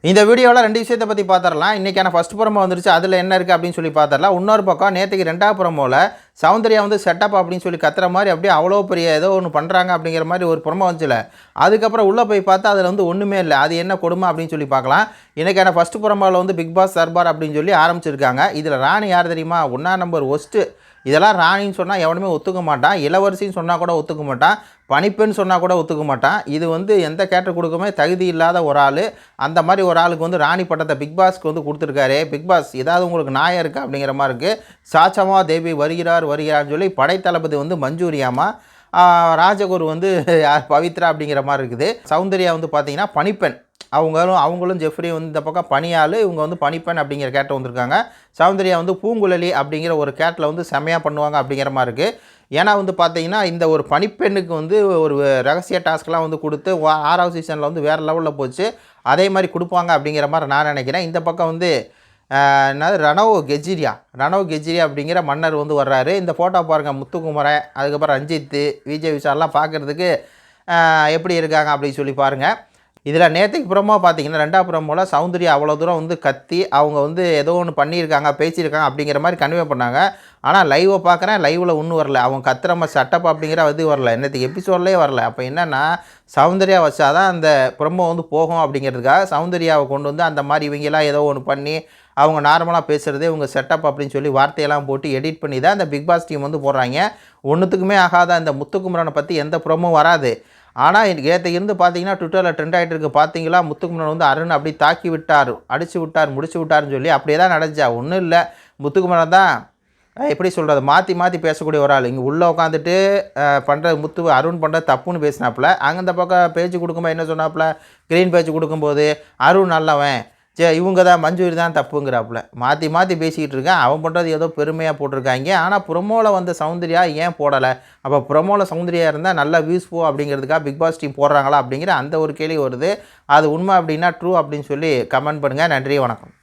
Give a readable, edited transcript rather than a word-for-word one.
இந்த வீடியோவில் 2 விஷயத்தை பற்றி பார்த்துடலாம். இன்றைக்கான ஃபஸ்ட் ப்ரோமோ வந்துருச்சு. அதில் என்ன இருக்குது அப்படின்னு சொல்லி பார்த்துடலாம். இன்னொரு பக்கம் நேற்றுக்கு 2வது ப்ரோமோவில் சௌந்தர்யா வந்து செட்டப் அப்படின்னு சொல்லி கத்துற மாதிரி அப்படியே அவ்வளோ பெரிய ஏதோ ஒன்று பண்ணுறாங்க அப்படிங்கிற மாதிரி ஒரு ப்ரோமோ வந்துச்சுல. அதுக்கப்புறம் உள்ளே போய் பார்த்தா அதில் வந்து ஒன்றுமே இல்லை. அது என்ன கொடுமை அப்படின்னு சொல்லி பார்க்கலாம். இன்றைக்கான ஃபஸ்ட் ப்ரோமோவில் வந்து பிக் பாஸ் தர்பார் அப்படின்னு சொல்லி ஆரம்பிச்சிருக்காங்க. இதில் ராணி யார் தெரியுமா? 1ஆம் நம்பர் ஒஸ்ட்டு. இதெல்லாம் ராணின்னு சொன்னால் எவனுமே ஒத்துக்க மாட்டான். இளவரசின்னு சொன்னால் கூட ஒத்துக்க மாட்டான். பணிப்பெண் சொன்னால் கூட ஒத்துக்க மாட்டான். இது வந்து எந்த கேரக்டர் கொடுக்குமே தகுதி இல்லாத ஒரு ஆள். அந்த மாதிரி ஒரு ஆளுக்கு வந்து ராணி பட்டத்தை பிக் பாஸ்க்கு வந்து கொடுத்துருக்காரு. பிக் பாஸ் ஏதாவது உங்களுக்கு நியாயம் இருக்கா அப்படிங்கிற மாதிரி இருக்குது. சாச்சமா தேவி வருகிறார்னு சொல்லி படைத்தளபதி வந்து மஞ்சூரியாமா, ராஜகுரு வந்து பவித்ரா அப்படிங்கிற மாதிரி இருக்குது. சௌந்தர்யா வந்து பார்த்தீங்கன்னா பணிப்பெண். அவங்களும் ஜெஃப்ரி வந்து இந்த பக்கம் பணியாள், இவங்க வந்து பணிப்பெண் அப்படிங்கிற கேரக்டர் வந்திருக்காங்க. சௌந்தர்யா வந்து பூங்குழலி அப்படிங்கிற ஒரு கேரக்டரில் வந்து செம்மையாக பண்ணுவாங்க அப்படிங்கிற மாதிரி இருக்குது. ஏன்னா வந்து பார்த்தீங்கன்னா இந்த ஒரு பணிப்பெண்ணுக்கு வந்து ஒரு ரகசிய டாஸ்க்லாம் வந்து கொடுத்து 6வது சீசனில் வந்து வேறு லெவலில் போச்சு. அதே மாதிரி கொடுப்பாங்க அப்படிங்கிற மாதிரி நான் நினைக்கிறேன். இந்த பக்கம் வந்து என்னது ரணவ் கெஜ்ரியா அப்படிங்கிற மன்னர் வந்து வர்றாரு. இந்த ஃபோட்டோ பாருங்கள். முத்துக்குமரன், அதுக்கப்புறம் ரஞ்சித்து, விஜய் விஷால்லாம் பார்க்குறதுக்கு எப்படி இருக்காங்க அப்படின்னு சொல்லி பாருங்கள். இதில் நேற்றுக்கு ப்ரோமோ பார்த்தீங்கன்னா 2வது ப்ரோமோவில் சௌந்தர்யா அவ்வளோ தூரம் வந்து கத்தி அவங்க வந்து ஏதோ ஒன்று பண்ணியிருக்காங்க, பேசியிருக்காங்க அப்படிங்கிற மாதிரி கன்வே பண்ணாங்க. ஆனால் லைவை பார்க்குறேன், லைவில் ஒன்றும் வரல. அவங்க கத்துறம சட்டப் அப்படிங்கிற இது வரல. நேற்றுக்கு எபிசோட்லேயே வரல. அப்போ என்னென்னா சௌந்தர்யா வச்சா தான் அந்த ப்ரோமோ வந்து போகும் அப்படிங்கிறதுக்காக சௌந்தர்யாவை கொண்டு வந்து அந்த மாதிரி இவங்கெல்லாம் ஏதோ ஒன்று பண்ணி அவங்க நார்மலாக பேசுகிறது இவங்க செட்டப் அப்படின்னு சொல்லி வார்த்தையெல்லாம் போட்டு எடிட் பண்ணி தான் இந்த பிக் பாஸ் டீம் வந்து போடுறாங்க. ஒன்றுத்துக்குமே ஆகாத அந்த முத்துக்குமரனை பற்றி எந்த ப்ரோமோ வராது. ஆனால் நேற்று இருந்து பார்த்தீங்கன்னா ட்விட்டரில் ட்ரெண்ட் ஆகிட்டு இருக்குது. பார்த்தீங்களா, முத்துக்குமரன் வந்து அருண் அப்படி தாக்கி விட்டார், அடித்து விட்டார், முடிச்சு விட்டார்னு சொல்லி அப்படியே தான் நடந்துச்சா. ஒன்றும் இல்லை, முத்துக்குமரன் தான் எப்படி சொல்கிறது, மாற்றி பேசக்கூடிய ஒரு ஆள். இங்கே உள்ளே உட்காந்துட்டு பண்ணுறது அருண் பண்ணுறது தப்புன்னு பேசினாப்புல. அங்கே இந்த பக்கம் பேச்சு கொடுக்கும்போது என்ன சொன்னாப்புல, க்ரீன் பேச்சு கொடுக்கும்போது அருண் நல்லவன், இவங்க தான் மஞ்சூரி தான் தப்புங்கிறாப்புல. மாற்றி பேசிக்கிட்டு இருக்கேன். அவன் பண்ணுறது ஏதோ பெருமையாக போட்டிருக்காங்க. ஆனால் ப்ரொமோவில் வந்த சௌந்தர்யா ஏன் போடலை? அப்போ ப்ரொமோவில் சௌந்தர்யா இருந்தால் நல்லா வியூஸ் போ அப்படிங்கிறதுக்காக பிக் பாஸ் டீம் போடுறாங்களா அப்படிங்கிற அந்த ஒரு கேள்வி வருது. அது உண்மை அப்படின்னா ட்ரூ அப்படின்னு சொல்லி கமெண்ட் பண்ணுங்கள். நன்றி, வணக்கம்.